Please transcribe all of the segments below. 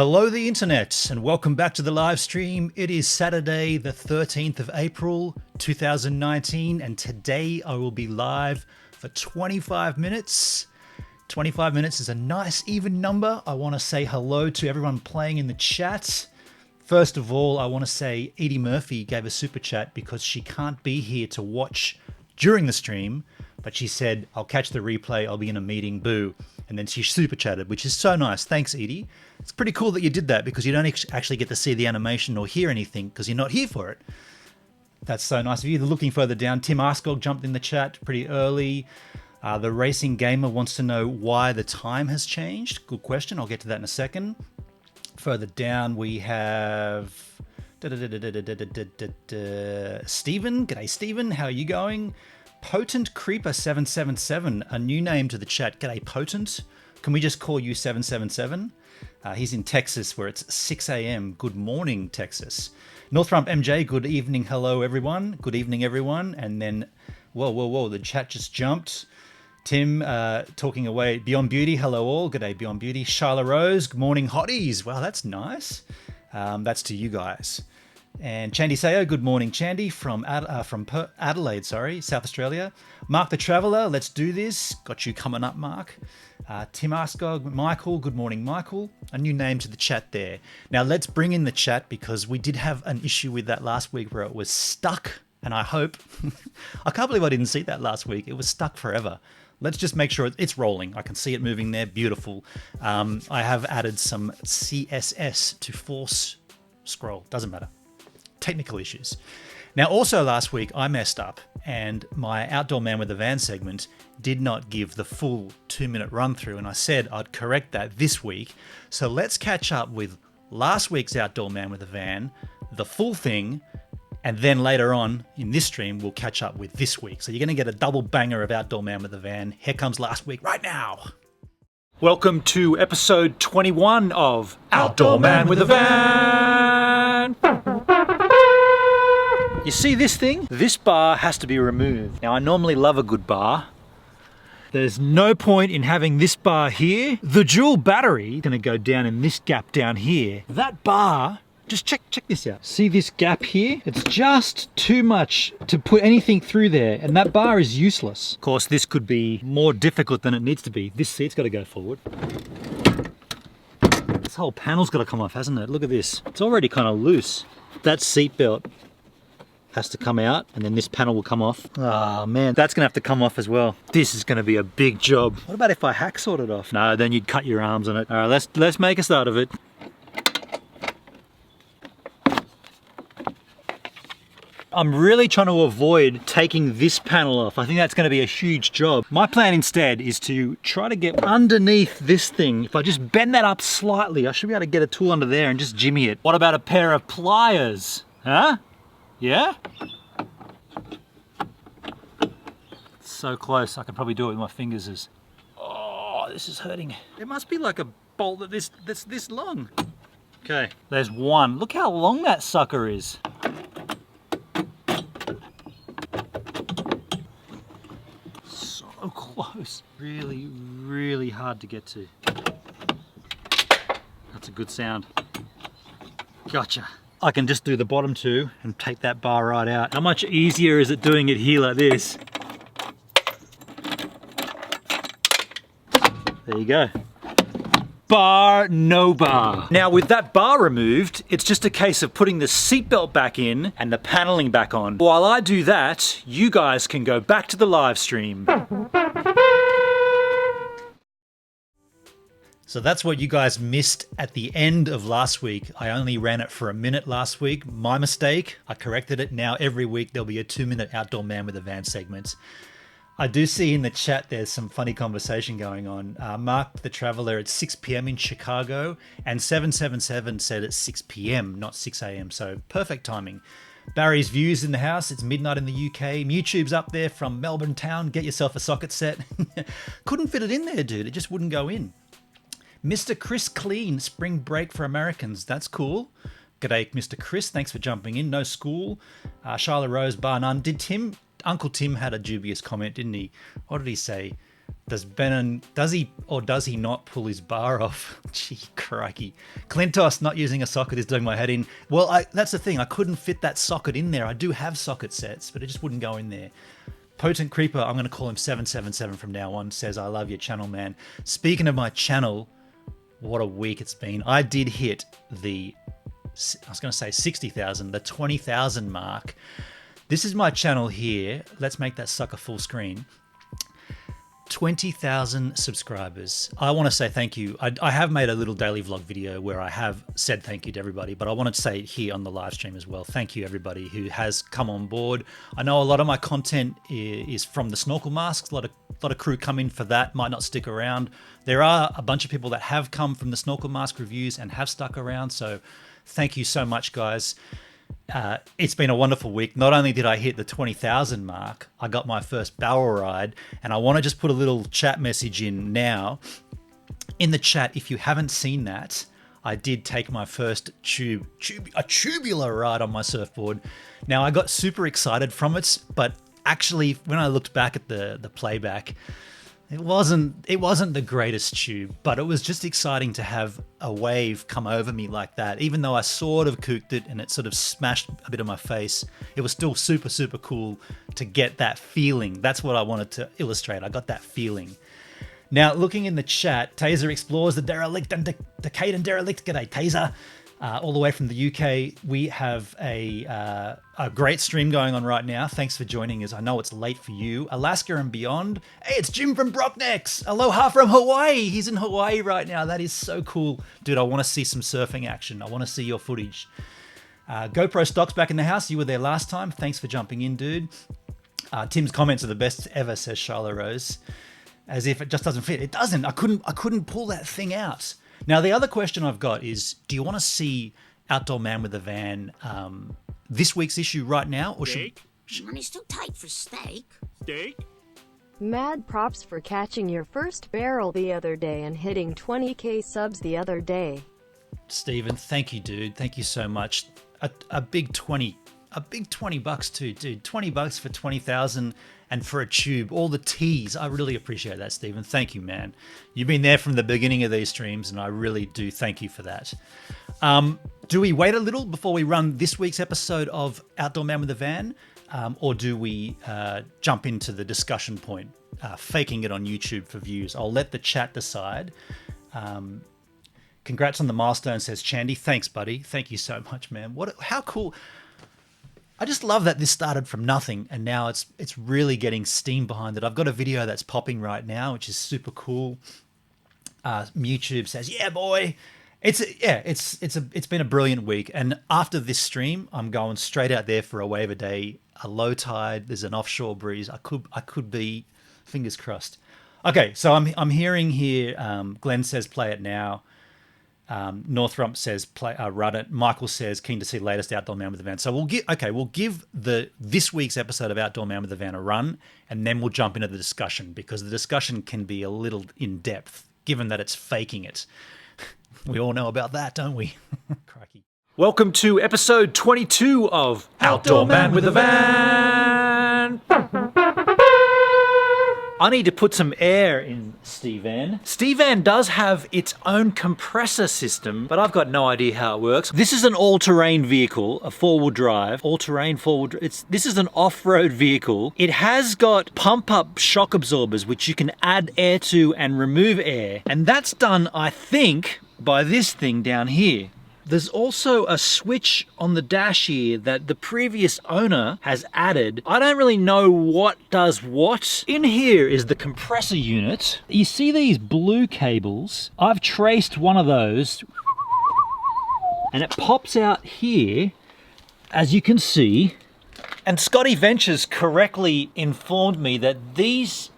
Hello the internet and welcome back to the live stream. It is Saturday the 13th of April 2019 and today I will be live for 25 minutes. 25 minutes is a nice even number. I want to say hello to everyone playing in the chat. First of all, I want to say Edie Murphy gave a super chat because she can't be here to watch during the stream, but she said, I'll catch the replay, I'll be in a meeting, boo. And then she super chatted, which is so nice. Thanks, Edie. It's pretty cool that you did that because you don't actually get to see the animation or hear anything because you're not here for it. That's so nice of you. Looking further down, Tim Askog jumped in the chat pretty early. The Racing Gamer wants to know why the time has changed. Good question. I'll get to that in a second. Further down, we have Stephen. G'day, Stephen. How are you going? Potent Creeper 777, a new name to the chat. G'day, Potent. Can we just call you 777? He's in Texas where it's 6 a.m. Good morning, Texas. Northrump MJ, good evening. Hello, everyone. Good evening, everyone. And then, whoa, the chat just jumped. Tim talking away. Beyond Beauty, hello all. G'day, Beyond Beauty. Shyla Rose, good morning, hotties. Wow, that's nice. That's to you guys. And Chandy Sayo, good morning, Chandy, from Adelaide, South Australia. Mark the Traveller, let's do this. Got you coming up, Mark. Tim Askog, Michael, good morning, Michael. A new name to the chat there. Now let's bring in the chat because we did have an issue with that last week where it was stuck. And I hope, I can't believe I didn't see that last week. It was stuck forever. Let's just make sure it's rolling. I can see it moving there. Beautiful. I have added some CSS to force scroll. Doesn't matter. Technical issues. Now, also last week I messed up and my Outdoor Man with a Van segment did not give the full 2-minute run through, and I said I'd correct that this week. So let's catch up with last week's Outdoor Man with a Van, the full thing, and then later on in this stream we'll catch up with this week. So you're going to get a double banger of Outdoor Man with a Van. Here comes last week right now. Welcome to episode 21 of Outdoor Man with a Van. You see this thing? This bar has to be removed. Now I normally love a good bar. There's no point in having this bar here. The dual battery is gonna go down in this gap down here. That bar, just check this out. See this gap here? It's just too much to put anything through there, and that bar is useless. Of course, this could be more difficult than it needs to be. This seat's gotta go forward. This whole panel's gotta come off, hasn't it? Look at this. It's already kind of loose. That seat belt has to come out and then this panel will come off. Oh man, that's gonna have to come off as well. This is gonna be a big job. What about if I hacksawed it off? No, then you'd cut your arms on it. All right, let's make a start of it. I'm really trying to avoid taking this panel off. I think that's gonna be a huge job. My plan instead is to try to get underneath this thing. If I just bend that up slightly, I should be able to get a tool under there and just jimmy it. What about a pair of pliers? Huh? Yeah? It's so close, I could probably do it with my fingers. Oh, this is hurting. It must be like a bolt that's this long. Okay, there's one. Look how long that sucker is. So close. Really, really hard to get to. That's a good sound. Gotcha. I can just do the bottom two and take that bar right out. How much easier is it doing it here like this? There you go. Bar, no bar. Now with that bar removed, it's just a case of putting the seatbelt back in and the paneling back on. While I do that, you guys can go back to the live stream. So that's what you guys missed at the end of last week. I only ran it for a minute last week. My mistake. I corrected it. Now every week there'll be a 2-minute Outdoor Man with a Van segment. I do see in the chat there's some funny conversation going on. Mark the Traveller, it's 6 p.m. in Chicago, and 777 said it's 6 p.m., not 6 a.m. So perfect timing. Barry's Views in the house. It's midnight in the UK. YouTube's up there from Melbourne town. Get yourself a socket set. Couldn't fit it in there, dude. It just wouldn't go in. Mr. Chris Clean, spring break for Americans. That's cool. G'day, Mr. Chris. Thanks for jumping in. No school. Shyla Rose, bar none. Did Uncle Tim had a dubious comment, didn't he? What did he say? does he or does he not pull his bar off? Gee, crikey. Clintos not using a socket is doing my head in. Well, that's the thing. I couldn't fit that socket in there. I do have socket sets, but it just wouldn't go in there. Potent Creeper, I'm going to call him 777 from now on, says, I love your channel, man. Speaking of my channel, what a week it's been. I did hit I was going to say 60,000, the 20,000 mark. This is my channel here. Let's make that sucker full screen. 20,000 subscribers. I want to say thank you. I have made a little daily vlog video where I have said thank you to everybody, but I wanted to say it here on the live stream as well. Thank you everybody who has come on board. I know a lot of my content is from the snorkel masks. A lot of crew come in for that, might not stick around. There are a bunch of people that have come from the snorkel mask reviews and have stuck around. So thank you so much, guys. It's been a wonderful week. Not only did I hit the 20,000 mark, I got my first barrel ride, and I want to just put a little chat message in now. In the chat, if you haven't seen that, I did take my first tubular ride on my surfboard. Now, I got super excited from it, but actually, when I looked back at the playback, it wasn't the greatest tube, but it was just exciting to have a wave come over me like that. Even though I sort of cooked it and it sort of smashed a bit of my face, it was still super, super cool to get that feeling. That's what I wanted to illustrate. I got that feeling. Now, looking in the chat, Taser explores the derelict and decayed and derelict. G'day, Taser. All the way from the UK, we have a great stream going on right now. Thanks for joining us. I know it's late for you. Alaska and beyond. Hey, it's Jim from Brocknecks. Aloha from Hawaii. He's in Hawaii right now. That is so cool. Dude, I want to see some surfing action. I want to see your footage. GoPro Stock's back in the house. You were there last time. Thanks for jumping in, dude. Tim's comments are the best ever, says Charlotte Rose. As if it just doesn't fit. It doesn't. I couldn't pull that thing out. Now, the other question I've got is, do you want to see Outdoor Man with a Van this week's issue right now? Or Steak? Money's too tight for steak. Steak? Mad props for catching your first barrel the other day and hitting 20k subs the other day. Stephen, thank you, dude. Thank you so much. A big 20 bucks too, dude. 20 bucks for 20,000 and for a tube. All the T's. I really appreciate that, Stephen. Thank you, man. You've been there from the beginning of these streams, and I really do thank you for that. Do we wait a little before we run this week's episode of Outdoor Man with a Van? Or do we jump into the discussion point, faking it on YouTube for views? I'll let the chat decide. Congrats on the milestone, says Chandy. Thanks, buddy. Thank you so much, man. How cool. I just love that this started from nothing and now it's really getting steam behind it. I've got a video that's popping right now, which is super cool. YouTube says, "Yeah, boy." It's been a brilliant week, and after this stream, I'm going straight out there for a wave a day, a low tide. There's an offshore breeze. I could be, fingers crossed. Okay, so I'm hearing here. Glenn says, "Play it now." Northrump says, run it. Michael says, keen to see latest Outdoor Man with a Van. So we'll give this week's episode of Outdoor Man with a Van a run, and then we'll jump into the discussion, because the discussion can be a little in depth, given that it's faking it. We all know about that, don't we? Crikey. Welcome to episode 22 of Outdoor Man with a Van. I need to put some air in Stevan. Stevan does have its own compressor system, but I've got no idea how it works. This is an all-terrain vehicle, a four-wheel drive. All-terrain, four-wheel drive. This is an off-road vehicle. It has got pump-up shock absorbers, which you can add air to and remove air. And that's done, I think, by this thing down here. There's also a switch on the dash here that the previous owner has added. I don't really know what does what. In here is the compressor unit. You see these blue cables? I've traced one of those and it pops out here, as you can see. And Scotty Ventures correctly informed me that these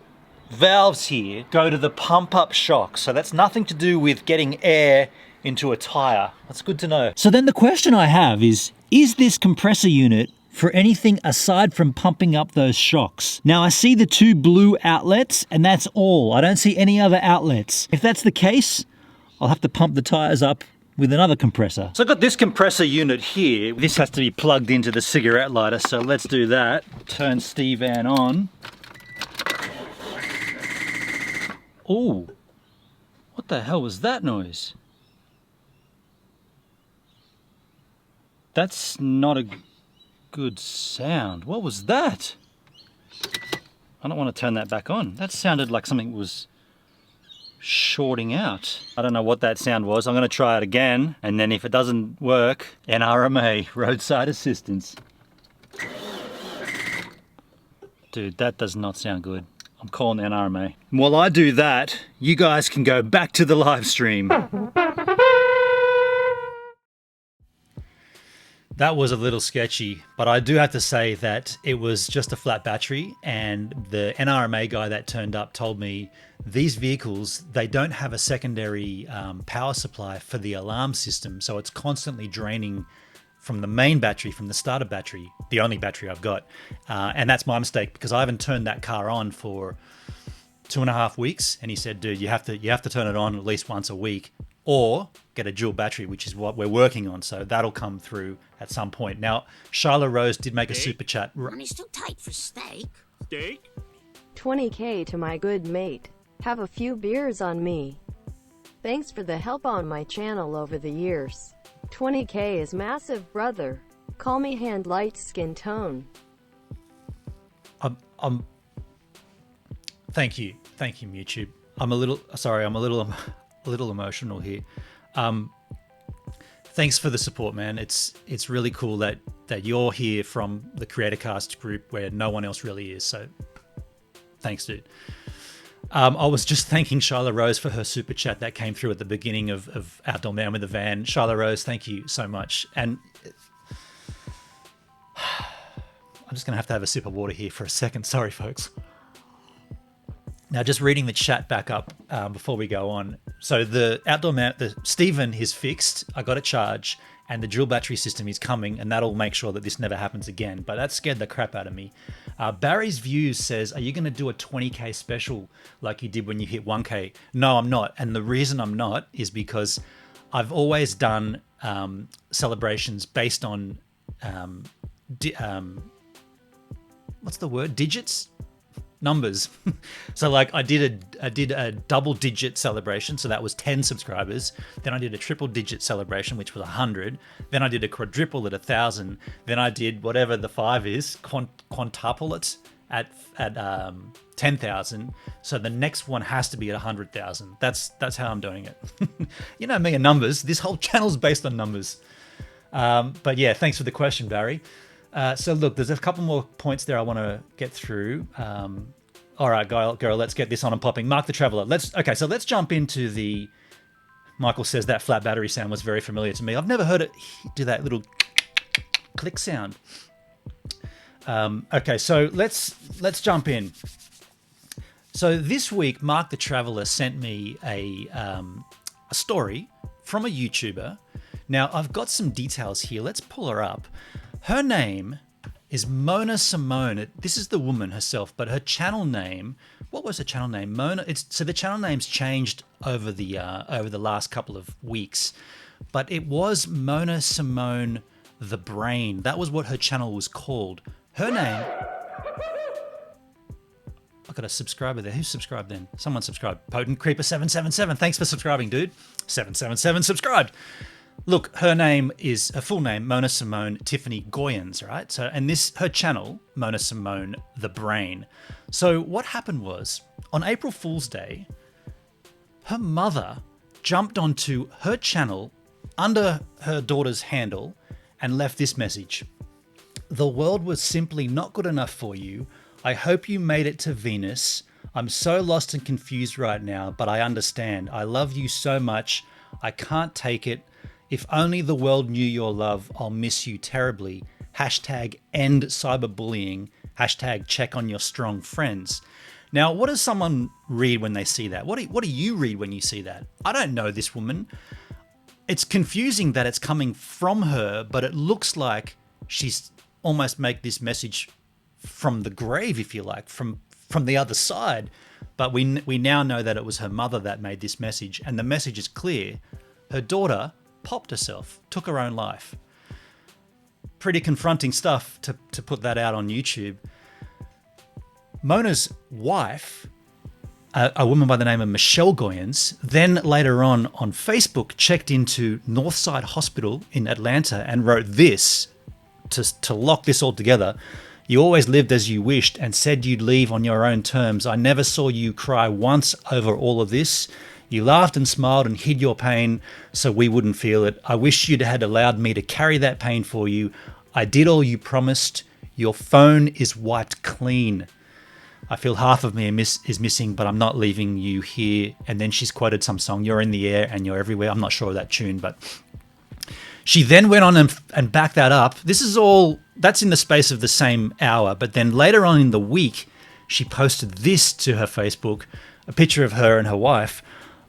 valves here go to the pump-up shock. So that's nothing to do with getting air into a tire. That's good to know. So then the question I have is this compressor unit for anything aside from pumping up those shocks? Now I see the two blue outlets and that's all. I don't see any other outlets. If that's the case, I'll have to pump the tires up with another compressor. So I've got this compressor unit here. This has to be plugged into the cigarette lighter, so let's do that. Turn Stevan on. Oh, what the hell was that noise? That's not a good sound. What was that? I don't want to turn that back on. That sounded like something was shorting out. I don't know what that sound was. I'm going to try it again, and then if it doesn't work, NRMA, roadside assistance. Dude, that does not sound good. I'm calling the NRMA. While I do that, you guys can go back to the live stream. That was a little sketchy, but I do have to say that it was just a flat battery, and the NRMA guy that turned up told me these vehicles, they don't have a secondary power supply for the alarm system, so it's constantly draining from the main battery, from the starter battery, the only battery I've got. And that's my mistake, because I haven't turned that car on for 2.5 weeks. And he said, dude, you have to turn it on at least once a week, or get a dual battery, which is what we're working on. So that'll come through at some point. Now, Shyla Rose did make a super chat. Money's too tight for steak. Steak? 20K to my good mate. Have a few beers on me. Thanks for the help on my channel over the years. 20K is massive, brother. Call me hand light skin tone. Thank you, YouTube. I'm a little emotional here. Thanks for the support, man. It's really cool that you're here from the Creator Cast group where no one else really is. So thanks, dude. I was just thanking Shyla Rose for her super chat that came through at the beginning of Outdoor Man with a Van. Shyla Rose, thank you so much. And I'm just going to have a sip of water here for a second. Sorry, folks. Now, just reading the chat back up before we go on. So the Outdoor Man, the Stephen is fixed. I got a charge, and the dual battery system is coming, and that'll make sure that this never happens again. But that scared the crap out of me. Barry's Views says, are you going to do a 20K special like you did when you hit 1K? No, I'm not. And the reason I'm not is because I've always done celebrations based on, what's the word? Digits? Numbers. So like I did a double digit celebration, so that was 10 subscribers. Then I did a triple digit celebration, which was 100. Then I did a quadruple at 1,000. Then I did whatever the 5 is, quintuple it at 10,000. So the next one has to be at 100,000. That's how I'm doing it. You know me and numbers. This whole channel's based on numbers. But yeah, thanks for the question, Barry. So look, there's a couple more points there I want to get through. All right, girl, let's get this on and popping. Mark the Traveler. So let's jump into the. Michael says that flat battery sound was very familiar to me. I've never heard it do that little click sound. Okay, so let's jump in. So this week, Mark the Traveler sent me a story from a YouTuber. Now I've got some details here. Let's pull her up. Her name is Mona Simone. This is the woman herself, but her channel name, what was her channel name? Mona. So the channel name's changed over the last couple of weeks, but it was Mona Simone the Brain. That was what her channel was called. Her name. I got a subscriber there. Who subscribed then? Someone subscribed. Potent Creeper 777. Thanks for subscribing, dude. 777 subscribed. Look, her full name, Mona Simone Tiffany Goyens, right? So, and her channel, Mona Simone the Brain. So what happened was, on April Fool's Day, her mother jumped onto her channel under her daughter's handle and left this message. The world was simply not good enough for you. I hope you made it to Venus. I'm so lost and confused right now, but I understand. I love you so much. I can't take it. If only the world knew your love, I'll miss you terribly. Hashtag end cyberbullying. Hashtag check on your strong friends. Now, what does someone read when they see that? What do you read when you see that? I don't know this woman. It's confusing that it's coming from her, but it looks like she's almost make this message from the grave, if you like, from the other side. But we now know that it was her mother that made this message, and the message is clear. Her daughter popped herself, took her own life. Pretty confronting stuff to put that out on YouTube. Mona's wife a woman by the name of Michelle Goyens, then later on Facebook checked into Northside Hospital in Atlanta and wrote this to lock this all together. You always lived as you wished and said you'd leave on your own terms. I never saw you cry once over all of this. You laughed and smiled and hid your pain so we wouldn't feel it. I wish you'd had allowed me to carry that pain for you. I did all you promised. Your phone is wiped clean. I feel half of me is missing, but I'm not leaving you here. And then she's quoted some song, You're in the air and you're everywhere. I'm not sure of that tune, but she then went on and backed that up. That's in the space of the same hour. But then later on in the week, she posted this to her Facebook, a picture of her and her wife.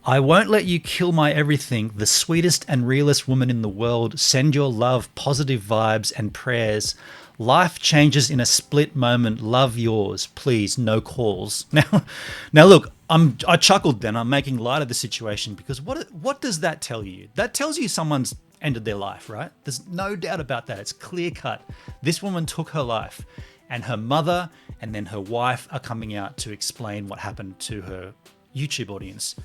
I won't let you kill my everything, the sweetest and realest woman in the world. Send your love, positive vibes and prayers. Life changes in a split moment. Love yours. Please, no calls. Now look, I chuckled then. I'm making light of the situation because what does that tell you? That tells you someone's ended their life, right? There's no doubt about that. It's clear cut. This woman took her life, and her mother and then her wife are coming out to explain what happened to her YouTube audience.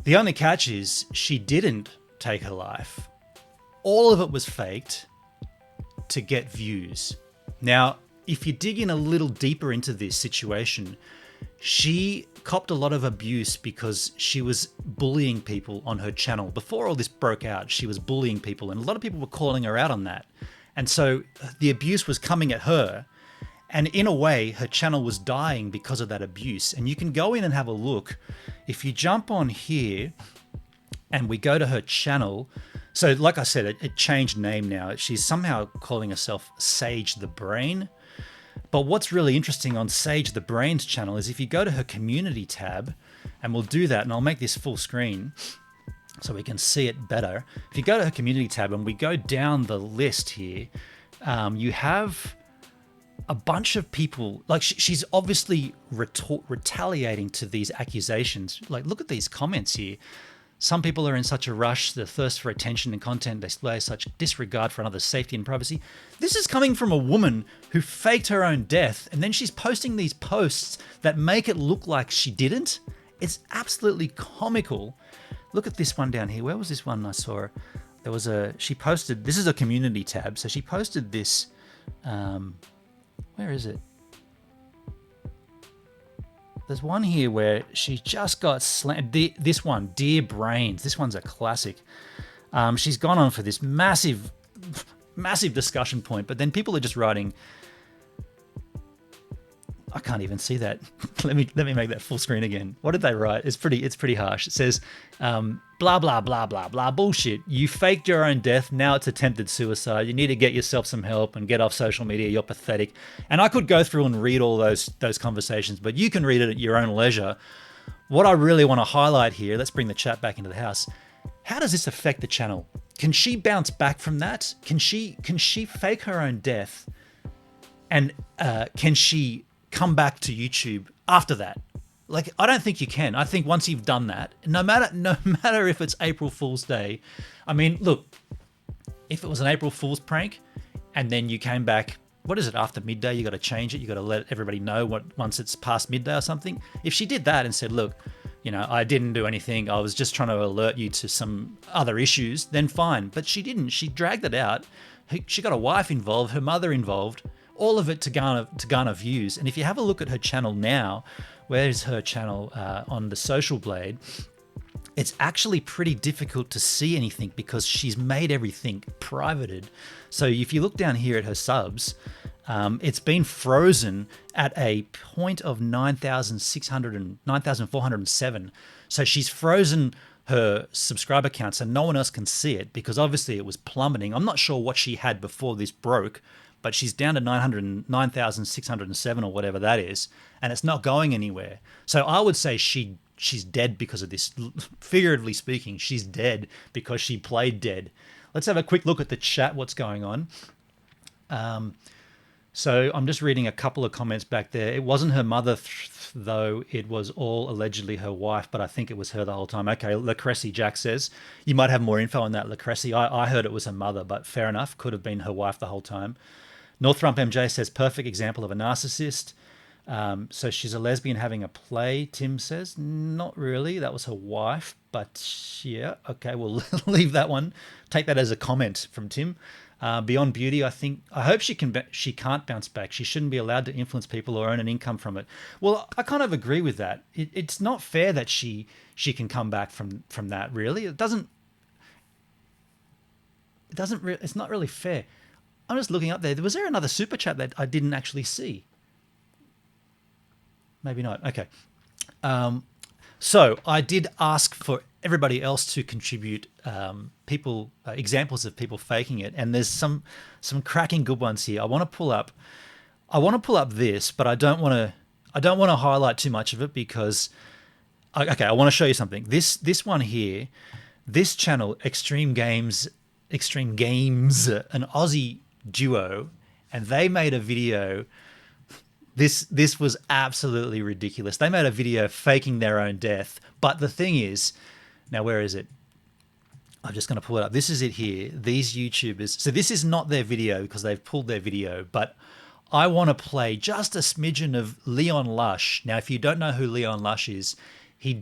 The only catch is she didn't take her life. All of it was faked to get views. Now, if you dig in a little deeper into this situation, she copped a lot of abuse because she was bullying people on her channel. Before all this broke out, she was bullying people, and a lot of people were calling her out on that. And so the abuse was coming at her, and in a way, her channel was dying because of that abuse. And you can go in and have a look. If you jump on here and we go to her channel, so like I said, it changed name now. She's somehow calling herself Sage the Brain. But what's really interesting on Sage the Brain's channel is if you go to her community tab, and we'll do that, and I'll make this full screen so we can see it better. If you go to her community tab and we go down the list here, you have a bunch of people, like she's obviously retaliating to these accusations. Like, look at these comments here. Some people are in such a rush, the thirst for attention and content, they display such disregard for another's safety and privacy. This is coming from a woman who faked her own death, and then she's posting these posts that make it look like she didn't. It's absolutely comical. Look at this one down here. Where was this one I saw? She posted, this is a community tab, so she posted this, where is it? There's one here where she just got slammed. This one, Dear Brains. This one's a classic. She's gone on for this massive discussion point, but then people are just writing. I can't even see that. let me make that full screen again. What did they write? It's pretty harsh. It says, blah blah blah blah blah bullshit. You faked your own death. Now it's attempted suicide. You need to get yourself some help and get off social media. You're pathetic. And I could go through and read all those conversations, but you can read it at your own leisure. What I really want to highlight here, let's bring the chat back into the house. How does this affect the channel? Can she bounce back from that? Can she fake her own death? And can she come back to YouTube after that? Like, I don't think you can. I think once you've done that, no matter if it's April Fool's Day, I mean, look, if it was an April Fool's prank and then you came back, what is it, after midday, you got to change it, you got to let everybody know once it's past midday or something. If she did that and said, look, I didn't do anything, I was just trying to alert you to some other issues, then fine. But she didn't. She dragged it out. She got a wife involved, her mother involved, all of it to garner views. And if you have a look at her channel now, where's her channel on the Social Blade, it's actually pretty difficult to see anything because she's made everything privated. So if you look down here at her subs, it's been frozen at a point of 9,407. So she's frozen her subscriber count so no one else can see it because obviously it was plummeting. I'm not sure what she had before this broke, but she's down to 9,607 or whatever that is, and it's not going anywhere. So I would say she's dead because of this. Figuratively speaking, she's dead because she played dead. Let's have a quick look at the chat, what's going on. So I'm just reading a couple of comments back there. It wasn't her mother, though. It was all allegedly her wife, but I think it was her the whole time. Okay, Lacressy Jack says, you might have more info on that, Lacressy. I heard it was her mother, but fair enough. Could have been her wife the whole time. Northrump MJ says, perfect example of a narcissist. So she's a lesbian having a play, Tim says. Not really. That was her wife. But yeah, okay, we'll leave that one. Take that as a comment from Tim. Beyond Beauty, I hope she can't bounce back. She shouldn't be allowed to influence people or earn an income from it. Well, I kind of agree with that. It's not fair that she can come back from that. Really, it's not really fair. I'm just looking up there. Was there another super chat that I didn't actually see? Maybe not. Okay. So I did ask for everybody else to contribute examples of people faking it, and there's some cracking good ones here. I want to pull up this, but I don't want to highlight too much of it because I want to show you something. This one here, this channel, Extreme Games, an Aussie duo, and they made a video. This was absolutely ridiculous. They made a video faking their own death. But the thing is, now where is it? I'm just going to pull it up. This is it here. These YouTubers. So this is not their video because they've pulled their video. But I want to play just a smidgen of Leon Lush. Now, if you don't know who Leon Lush is, he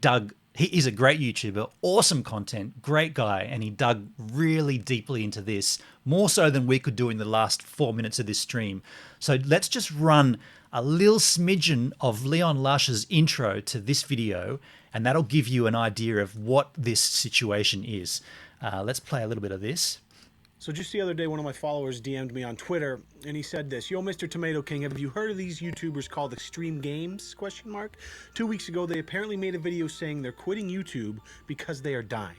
is a great YouTuber, awesome content, great guy, and he dug really deeply into this, more so than we could do in the last 4 minutes of this stream. So let's just run a little smidgen of Leon Lush's intro to this video, and that'll give you an idea of what this situation is. Let's play a little bit of this. So just the other day, one of my followers DM'd me on Twitter, and he said this: "Yo, Mr. Tomato King, have you heard of these YouTubers called Extreme Games? 2 weeks ago, they apparently made a video saying they're quitting YouTube because they are dying.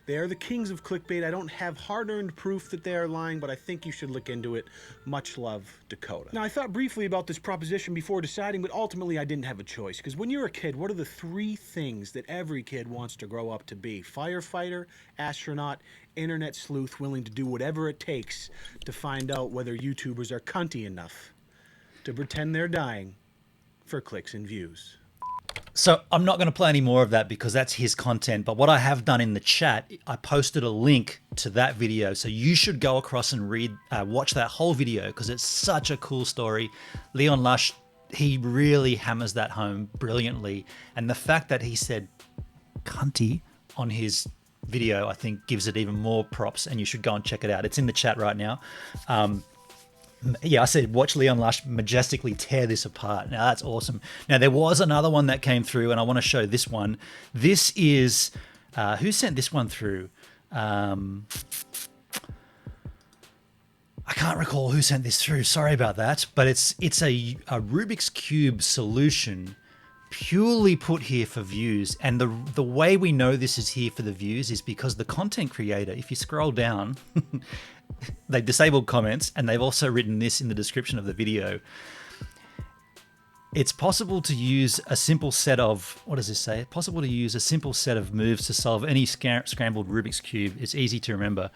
They are the kings of clickbait. I don't have hard-earned proof that they are lying, but I think you should look into it. Much love, Dakota." Now, I thought briefly about this proposition before deciding, but ultimately I didn't have a choice. Because when you're a kid, what are the 3 things that every kid wants to grow up to be? Firefighter, astronaut, internet sleuth, willing to do whatever it takes to find out whether YouTubers are cunty enough to pretend they're dying for clicks and views. So I'm not going to play any more of that because that's his content. But what I have done in the chat, I posted a link to that video. So you should go across and watch that whole video because it's such a cool story. Leon Lush, he really hammers that home brilliantly. And the fact that he said cunty on his video, I think gives it even more props, and you should go and check it out. It's in the chat right now. Yeah, I said watch Leon Lush majestically tear this apart. Now that's awesome. Now there was another one that came through, and I want to show this one. This is who sent this one through? I can't recall who sent this through. Sorry about that. But it's a Rubik's Cube solution purely put here for views. And the way we know this is here for the views is because the content creator, if you scroll down, they've disabled comments, and they've also written this in the description of the video. It's possible to use a simple set of, what does this say? Possible to use a simple set of moves to solve any scrambled Rubik's Cube. It's easy to remember.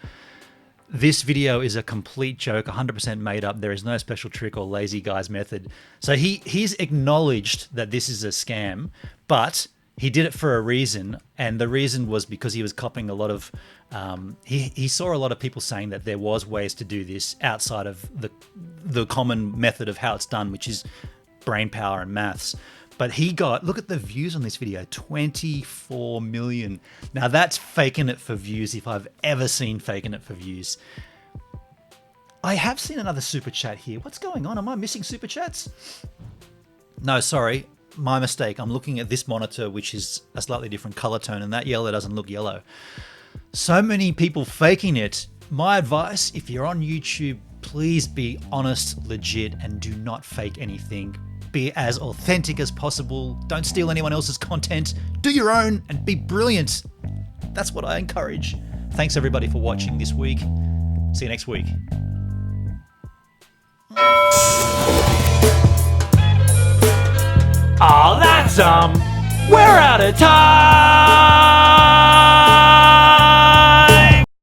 This video is a complete joke, 100% made up. There is no special trick or lazy guy's method. So he's acknowledged that this is a scam, but he did it for a reason, and the reason was because he was copying a lot of he saw a lot of people saying that there was ways to do this outside of the common method of how it's done, which is brain power and maths. But he got, look at the views on this video, 24 million. Now that's faking it for views if I've ever seen faking it for views. I have seen another super chat here. What's going on? Am I missing super chats? No, sorry. My mistake. I'm looking at this monitor, which is a slightly different color tone, and that yellow doesn't look yellow. So many people faking it. My advice, if you're on YouTube, please be honest, legit, and do not fake anything. Be as authentic as possible. Don't steal anyone else's content. Do your own and be brilliant. That's what I encourage. Thanks everybody for watching this week. See you next week. Oh, that's we're out of time.